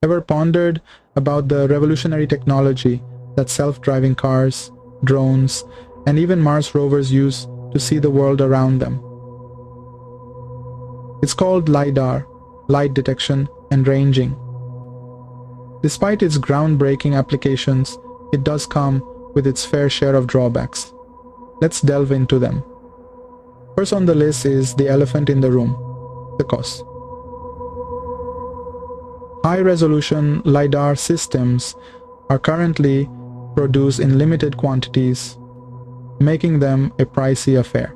Ever pondered about the revolutionary technology that self-driving cars, drones, and even Mars rovers use to see the world around them? It's called lidar, light detection and ranging. Despite its groundbreaking applications, it does come with its fair share of drawbacks. Let's delve into them. First on the list is the elephant in the room, the cost. High-resolution lidar systems are currently produced in limited quantities, making them a pricey affair.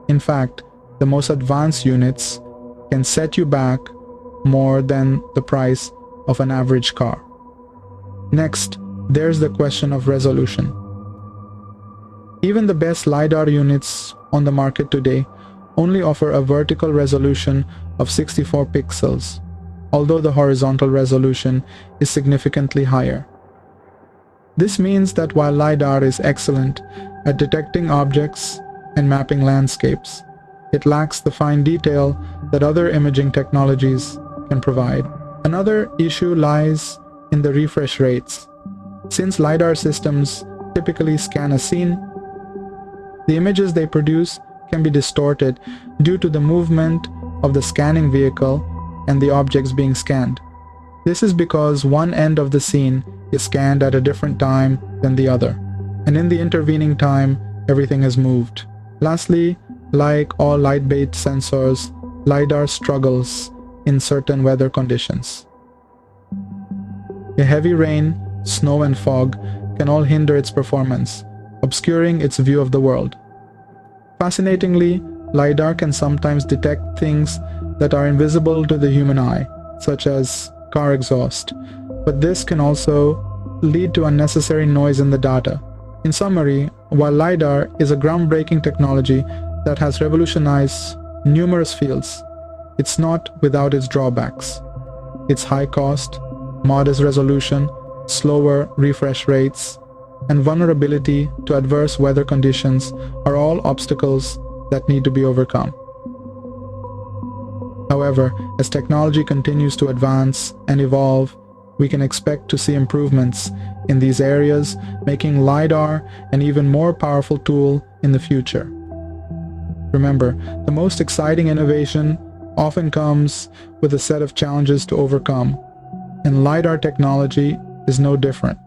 In fact, the most advanced units can set you back more than the price of an average car. Next, there's the question of resolution. Even the best lidar units on the market today only offer a vertical resolution of 64 pixels, although the horizontal resolution is significantly higher. This means that while lidar is excellent at detecting objects and mapping landscapes, it lacks the fine detail that other imaging technologies can provide. Another issue lies in the refresh rates. Since lidar systems typically scan a scene, the images they produce can be distorted due to the movement of the scanning vehicle and the objects being scanned. This is because one end of the scene is scanned at a different time than the other, and in the intervening time, everything is moved. Lastly, like all light-based sensors, lidar struggles in certain weather conditions. A heavy rain, snow and fog can all hinder its performance, obscuring its view of the world. Fascinatingly, lidar can sometimes detect things that are invisible to the human eye, such as car exhaust, but this can also lead to unnecessary noise in the data. In summary, while lidar is a groundbreaking technology that has revolutionized numerous fields, it's not without its drawbacks. Its high cost, modest resolution, slower refresh rates, and vulnerability to adverse weather conditions are all obstacles that need to be overcome. However, as technology continues to advance and evolve, we can expect to see improvements in these areas, making lidar an even more powerful tool in the future. Remember, the most exciting innovation often comes with a set of challenges to overcome, and lidar technology is no different.